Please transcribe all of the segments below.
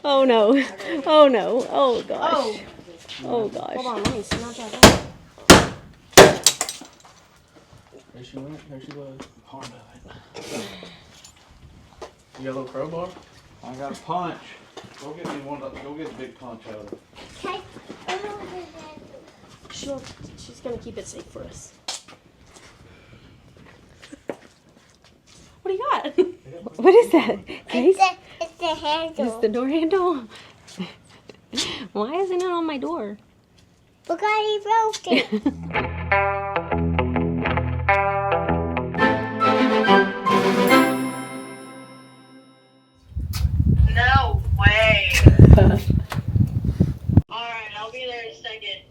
Oh no. Oh no. Oh gosh. Oh gosh. Hold on, let me snatch that. There she went. There she was. Hard of it. You got a little crowbar? I got a punch. Go get me one. Go get a big punch out of it. Okay. She's gonna keep it safe for us. What do you got? What is that? Case? It's the handle. Is the door handle? Why isn't it on my door? Because he broke it. No way. Alright, I'll be there in a second.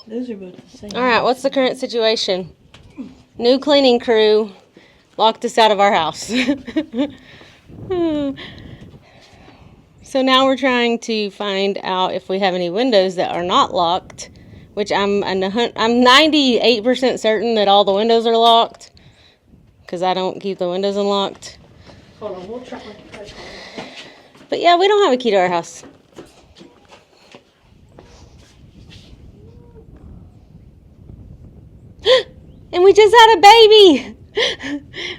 Those are both the same. All right, what's the current situation? New cleaning crew locked us out of our house. So now we're trying to find out if we have any windows that are not locked, which I'm 98% certain that all the windows are locked because I don't keep the windows unlocked. Hold on, we'll try. But yeah, we don't have a key to our house. And we just had a baby.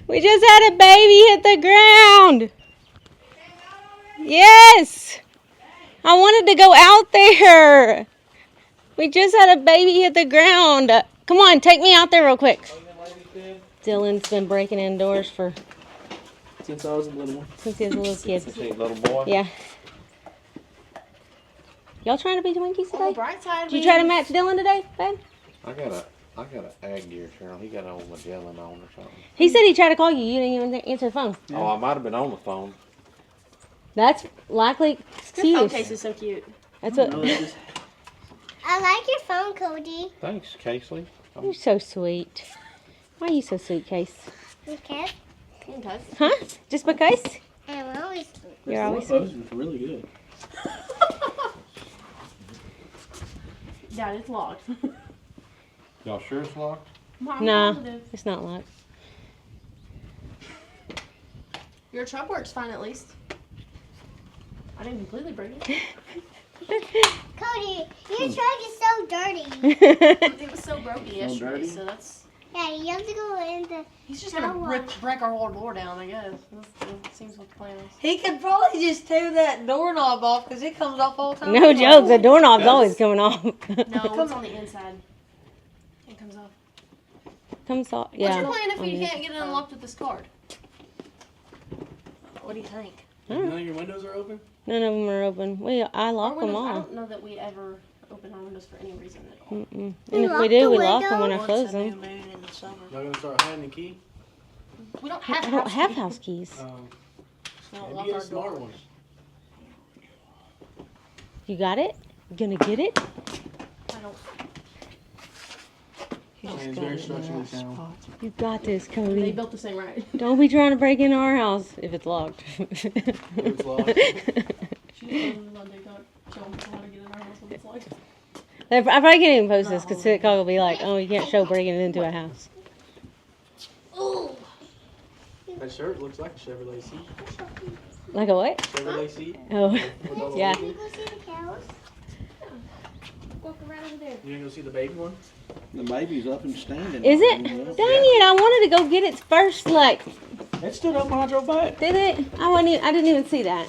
We just had a baby hit the ground. Yes. I wanted to go out there. We just had a baby hit the ground. Come on, take me out there real quick. Dylan's been breaking indoors Since I was a little one. since he was a little kid. See, little boy. Yeah. Y'all trying to be Twinkies On the today? bright side, Did you try to match Dylan today, babe? I got an ag gear, Cheryl. He got an old Magellan on or something. He said he tried to call you. You didn't even answer the phone. Oh, I might have been on the phone. That's likely Your phone excuse. case is so cute. That's what. No, it's just, I like your phone, Cody. Thanks, Casey. You're so sweet. Why are you so sweet, Case? Because Okay. Huh? Just because? I'm always. You're always those was really good. Yeah, it's locked. Y'all sure it's locked? I'm Nah, positive. it's not locked. Your truck works fine at least. I didn't completely break it. Cody, your truck is so dirty. It was so broken So yesterday, dirty? so that's. Yeah, you have to go in the. He's just gonna Oh, break our whole door down, I guess. That seems what the plan is. He could probably just tear that doorknob off because it comes off all the time. No joke. The doorknob's always coming off. No, it's on the inside. It comes off. Comes off. What's Yeah. your plan if on you the- can't get it unlocked with this card? What do you think? None of your windows are open? None of them are open. I Our lock them windows, I all. don't know that we ever open our windows for any reason at all. Mm-mm. And You if we lock do, the we lock them when I windows? close Once a new them. moon in the summer. Y'all gonna start hiding the key? We don't have I don't have keys. house keys. We don't Maybe lock get our a smart door. one. You got it? You gonna get it? I don't. You just It's got very it in the structurally right sound. spot. You got this, They Cody. built this thing right. Don't be trying to break into our house if it's locked. It's locked. She just posted it on TikTok. Showing people how to get in our house when it's locked. I probably can't even post this because TikTok will be like, oh, you can't show breaking into a house. That shirt looks like a Chevrolet seat. Like a what? Chevrolet seat. Oh, With all the yeah. Can you labels. go see the cows? Walk around over there. You gonna go see the baby one? The baby's up and standing. Is it? Dang it! I wanted to go get its first. Like, It stood up when I drove by it. did it? I didn't even see that.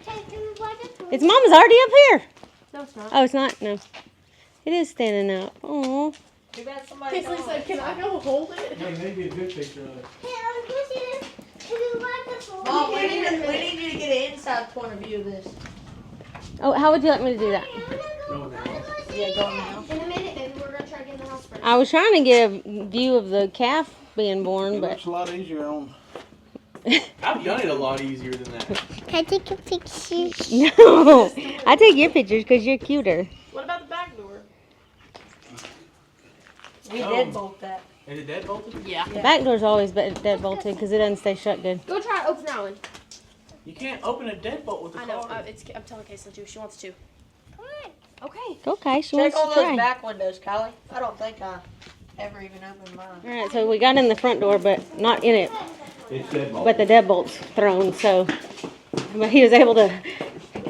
Can we watch the Its mama's already up here. No, it's not. Oh, it's not. No, it is standing up. Oh, Too bad somebody Kingsley said, "Can I go hold it?" Yeah, maybe a good picture of it. Hey, let's go see this. Can we watch the phone? Mom, we need you to get an inside point of view of this. oh, how would you like me to do that? Go in the house. Yeah, go now. In a minute, baby, we're gonna try to get in the house first. I was trying to get a view of the calf being born, It but looks a lot easier on. I've done it a lot easier than that. Can I take a picture? no. I take your pictures because you're cuter. What about the back door? We Oh. did bolt that. Is it dead bolted? Yeah. The back door's always dead bolted because it doesn't stay shut good. Go try to open that one. You can't open a deadbolt with a I know. car. I'm telling Casey to. She wants to. Come on. Okay. Okay, she Check wants all to those try. back windows, Callie. I don't think I. ever even opened mine. All right, so we got in the front door, but not in it. But the deadbolt's thrown, so but he was able to,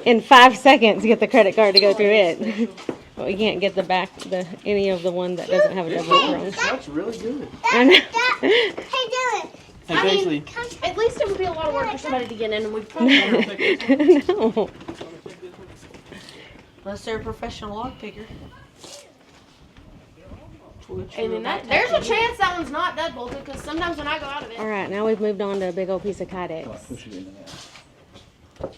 in 5 seconds, get the credit card to go through it. But we can't get the back, any of the one that doesn't have a deadbolt thrown. That's really good. I know. Hey, Dylan. Hey, Paisley. At least it would be a lot of work for somebody to get in, and we'd probably No. Unless they're a professional lock picker. And then there's a chance that one's not deadbolted, because sometimes when I go out of it, All right, now we've moved on to a big old piece of Kydex. Push it into that.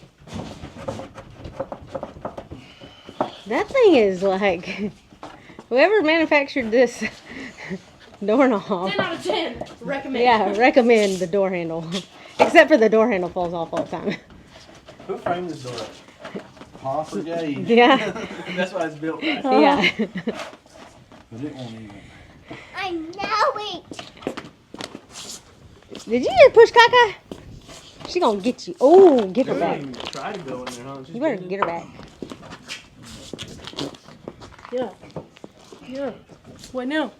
That thing is like, whoever manufactured this doorknob. 10 out of 10 recommend. Yeah, recommend the door handle. Except for the door handle falls off all the time. Who framed this door? Hoffer gauge. Yeah, That's why it's built right. yeah. But it won't even. I know it. Did you just push Kaka? She gonna get you. Oh, get her She back. didn't even try to go in there, huh? You better get her back. Yeah. Yeah. What now?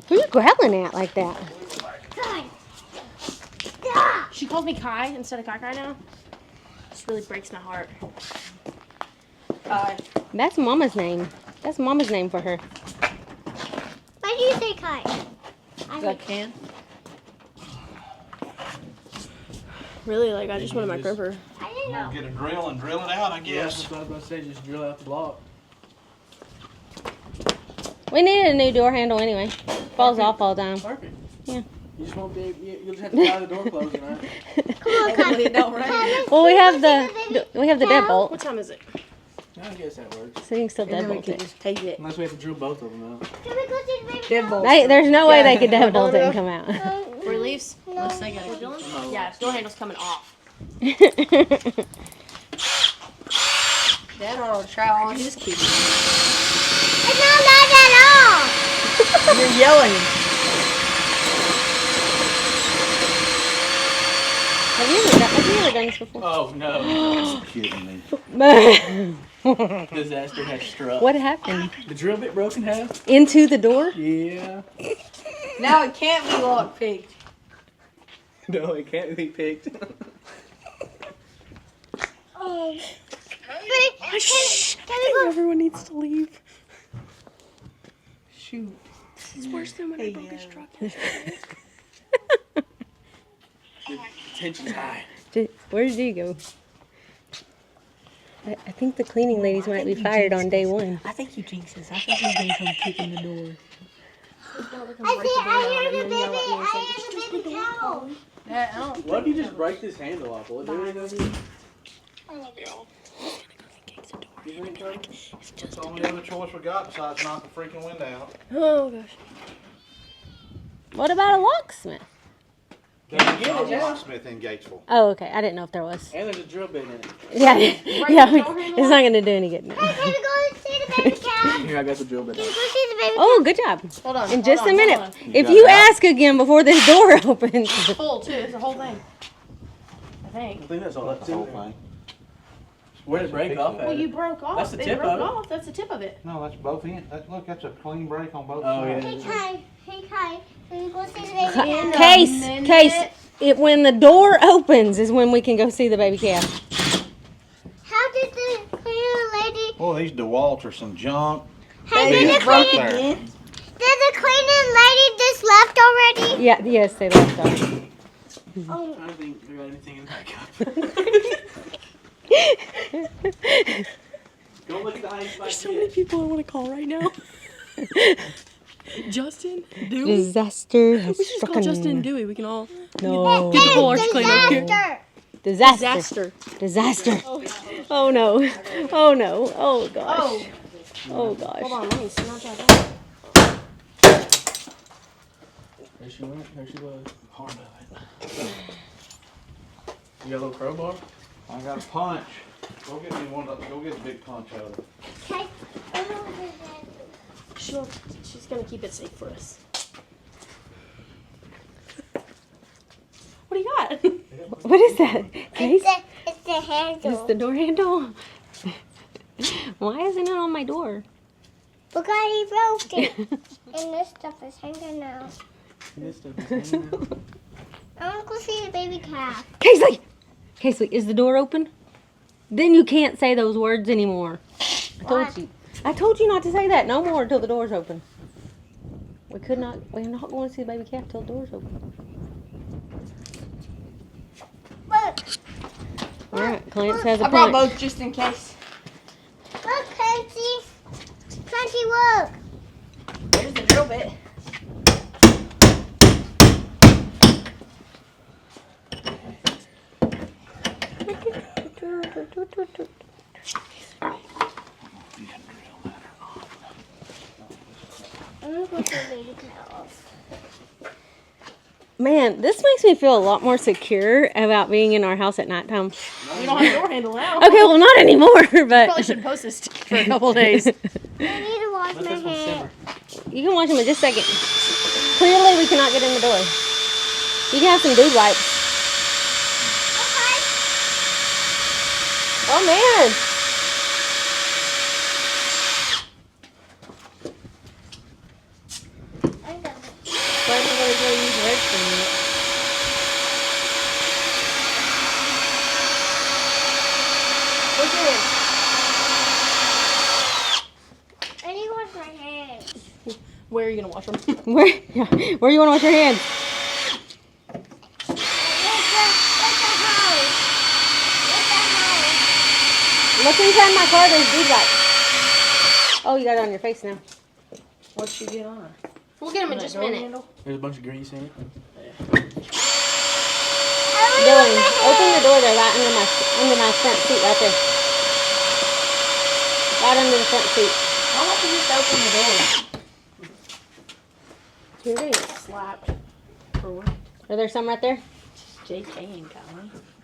Who you growling at like that? God. Stop. She calls me Kai instead of Kai now. This really breaks my heart. That's Mama's name. That's Mama's name for her. Why do you say Kai? Because I can. Really, like, I just wanted my crimper. I didn't know. Get a drill and drill it out, I Yeah, guess. that's what I was about to say. Just drill out the block. We needed a new door handle anyway. Falls off all the time. Perfect. Yeah. You just won't be. You'll just have to tie the door closed, right? Come on, Kai. When it don't rain. Well, we have the deadbolt, What time is it? I guess that works. so you can still And then we deadbolt can it. just take it. Unless we have to drill both of them out. Can we go see the baby? Deadbolt. There's no way they could Yeah. deadbolt it and come out. Before he leaves? Unless they got We're it. doing? Yeah, door handle's coming off. Dad ought to try on his key. It's not like at all. You're yelling. Have you ever done this before? Oh no! Kidding me. Disaster has struck. What happened? The drill bit broke in half. Into the door? Yeah. Now it can't be lock picked. No, it can't be picked. Can we go? Everyone needs to leave. Shoot. It's worse than when I broke his truck. Tension's high. Where did you go? I think the cleaning ladies might be fired on day one. I think you jinxed us. I think he's gonna come kicking the door. I hear the baby. I hear the baby cow. Dad, I don't. What if you just break this handle off? Will it do anything? You think so? It's the only other choice we got besides knock the freaking window out. Oh gosh. What about a locksmith? Can you There's get not it a now? locksmith in Gatesville. Oh, okay. I didn't know if there was. And there's a drill bit in it. Yeah, it's not gonna do any good now. Can we go see the baby cow? Here, I got the drill bit. Can we go see the baby Oh, good job. Hold on. In just a hold minute. on. If got you it out? ask again before this door opens. Full too. It's the whole thing. I think. I think that's all that's The whole in there. thing. Where did it break off at? Well, you broke off. That's the It tip broke of it. off. That's the tip of it. No, that's both ends. Look, that's a clean break on both Oh, sides. yeah. Hey Kai, can we go see the baby cow? Case. When the door opens is when we can go see the baby calf. How did the cleaning lady? Boy, these DeWalt's are some junk. Hey, They did just the broke cleaning? there. Did the cleaning lady just left already? Yeah, yes, they left off. Oh, I don't think I got anything in the backup. Go look at the ice There's so many people I want to call right now. Justin, Dewey. Disaster has We should just struck. call Justin and Dewey. We can all No. get the whole arch clean up here. disaster. Disaster. Oh no. Oh no. Oh gosh. Oh gosh. Hold on, let me snatch that out. There she went. There she was. Hard of it. You got a little crowbar? I got a punch. Go get me one. Go get a big punch out of it. Okay. She's gonna keep it safe for us. What do you got? What is that? Case? It's the handle. Is the door handle? Why isn't it on my door? Because he broke it. And this stuff is hanging out. This stuff is hanging out. I want to go see the baby calf. Casey! Casey, is the door open? Then you can't say those words anymore. I told Why? you. I told you not to say that no more until the door's open. We're not going to see the baby calf till the door's open. Look. Alright, Clarence has a I brought punch. both just in case. Look, Clancy. Clancy, look. There's the drill bit. I'm going to go see the baby calf. Man, this makes me feel a lot more secure about being in our house at nighttime. We don't have a door handle now. Okay, well, not anymore, but Probably should post this for a couple of days. I need to wash Let my this one hair. simmer. you can watch them in just a second. Clearly, we cannot get in the door. You can have some dude wipes. Okay. Oh, man. I got it. Why am I going to go use the restroom yet? What's in? I need to wash my hands. Where are you gonna wash them? Where you want to wash your hands? Where's the house? Where's the house? Look inside my car, there's dude wipes. Oh, you got it on your face now. What'd she get on? We'll get them in just a minute. There's a bunch of grease in it. Dylan, open the door there, right under my front seat, right there. Right under the front seat. Why don't you just open the door? Here it is. Slapped. For what? Are there some right there? JK and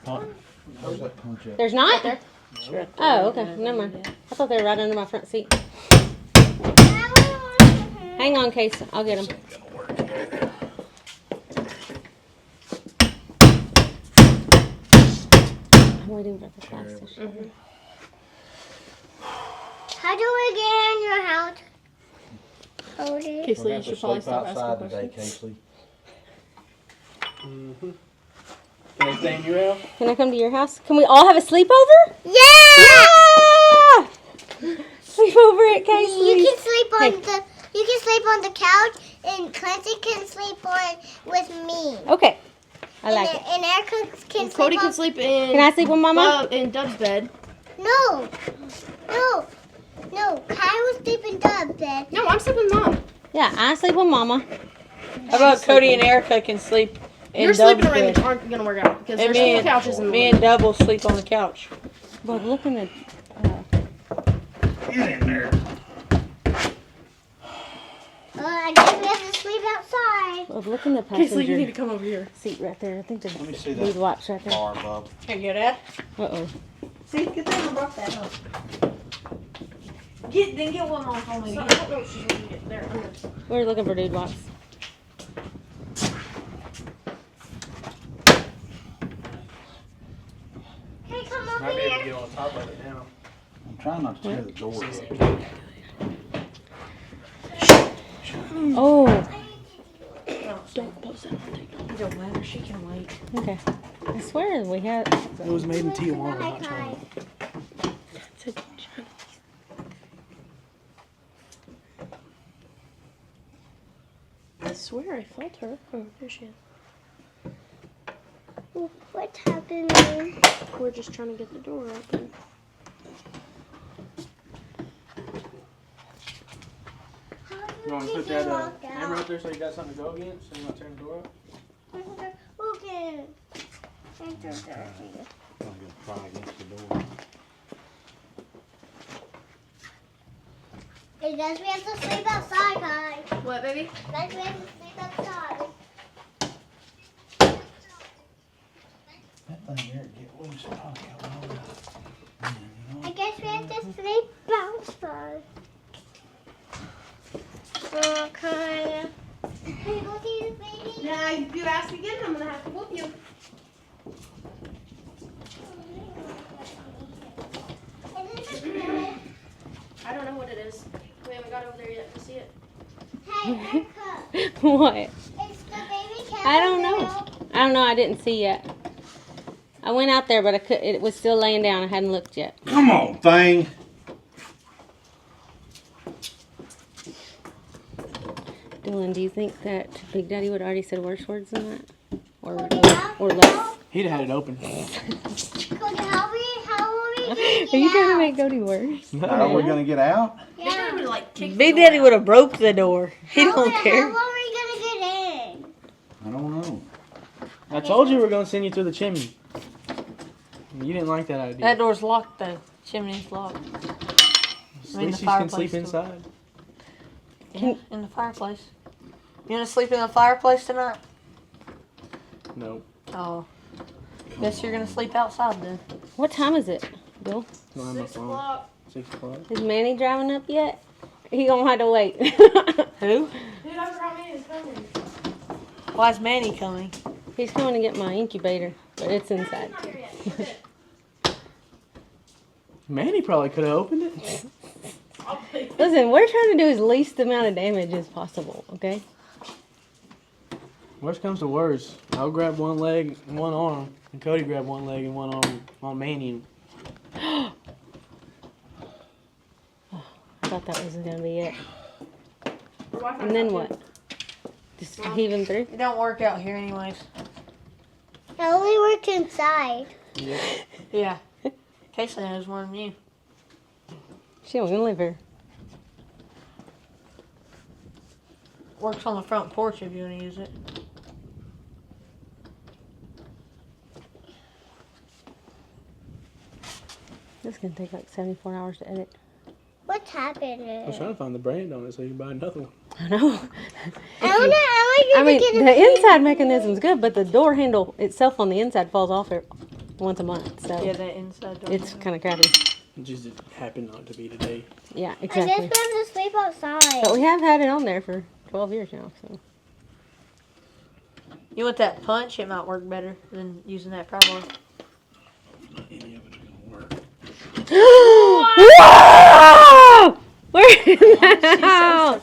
Colin. Where's that punch at? There's not? there. Sure. Oh, okay. Never mind. I thought they were right under my front seat. I want to wash my hair. Hang on, Case. I'll get them. I'm waiting for the class to show. How do we get in your house? Cody? Casey, We're you gonna should have to probably sleep stop asking outside today, questions. Casey. Can I stay in your house? Can I come to your house? Can we all have a sleepover? Yeah! Yeah! Sleepover at You Casey's. can sleep on the couch, and Clancy can sleep on with me. Okay. I like it. And Erica can And Cody sleep can on. sleep in. Can I sleep with Mama? In Dub's bed. No, Kai will sleep in Dub's bed. No, I'm sleeping with Mom. Yeah, I sleep with Mama. How about Cody and Erica can sleep in Your Doug's sleeping bed? arrangements aren't gonna work out because And there's me four and, couches in the me living and Dub will sleep on the couch. But look in the. Get in there. I guess we have to sleep outside. Look in the room. Casey, you passenger need to come over here. seat right there. I think there's Let me see dude that wipes right there. bar, Bob. Here, get it. Uh-oh. See, good thing I brought that up. Then get one off on me. So, I don't know if she's gonna get there. We're looking for dude wipes. Hey, come Might over be able to here. get on top of it now. I'm trying not to tear the door up. Oh, Don't post that on TikTok. It don't matter. She can wait. okay. I swear we had. It was made in Tijuana, Hi, not Kai. China. I swear I felt her. Oh, there she is. What's happening? We're just trying to get the door open. You want to put that hammer up there so you got something to go against so you're not tearing the door up? Who can? I'm gonna try against the door. It does we have to sleep outside, guys. What, baby? It does we have to sleep outside. That thing there get loose. Oh, come on. I guess we have to sleep outside. Okay. Can you go see this baby? Yeah, if you ask again, I'm gonna have to whoop you. Is this a toy? I don't know what it is. We haven't got over there yet to see it. Hey, Erica, What? is the baby cat? I don't know. I don't know. I didn't see yet. I went out there, but I could. It was still laying down. I hadn't looked yet. Come on, thing. Dylan, do you think that Big Daddy would already said worse words than that, or How less? He'd have had it open. are we gonna Are you trying to make Cody worse? Are we gonna get out? They probably would have like kicked Big the door Daddy out. would have broke the door. He don't care. How are we gonna get in? I don't know. I told you we were gonna send you through the chimney. You didn't like that idea. That door's locked though. Chimney's locked. At mean, least the you can sleep fireplace door. inside. Yeah, in the fireplace. You wanna sleep in the fireplace tonight? No. Oh. Guess you're gonna sleep outside then. What time is it, Bill? No, I'm 6 up on o'clock. 6 o'clock. Is Manny driving up yet? He gonna have to wait. Who? Dude, I forgot me is coming. Why's Manny coming? He's coming to get my incubator, but it's inside. Not here yet. That's it. Manny probably could have opened it. I'll play. Listen, we're trying to do as least amount of damage as possible, okay? Worst comes to worst, I'll grab one leg and one arm, and Cody grab one leg and one arm on Manny. I thought that was gonna be it. Your Wi-Fi And then not what? good. Just heave him through? It don't work out here anyways. It only works inside. Yeah. Casey knows more than you. She don't even live here. Works on the front porch if you wanna use it. This is gonna take like 74 hours to edit. What's happening? I was trying to find the brand on it so you can buy another one. I know. I I mean, the inside mechanism's good, but the door handle itself on the inside falls off once a month, so Yeah, that inside door. it's kind of crappy. It just happened not to be today. Yeah, I exactly. just want to sleep outside. But we have had it on there for 12 years now, so. You want that punch? It might work better than using that pry bar. Not any of it's gonna work. Whoa! We're in the house.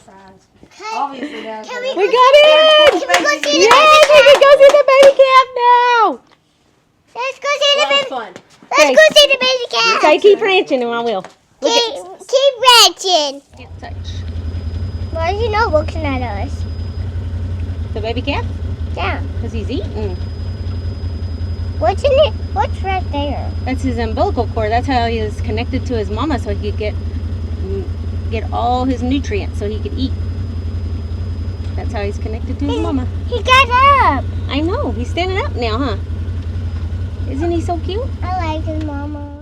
Obviously, that's Can We got in! Can we go see the Yes, we can go see the baby cat now! Let's go see the baby. fun. Let's Okay. go see the baby cat. Okay, keep ranching and I will. Look at Keep ranching. Can't touch. Why is he not looking at us? The baby cat? Yeah. Because he's eating. What's in it? What's right there? That's his umbilical cord. That's how he is connected to his mama so he could get all his nutrients so he could eat. That's how he's connected to his mama. He got up. I know. He's standing up now, huh? Isn't he so cute? I like his mama.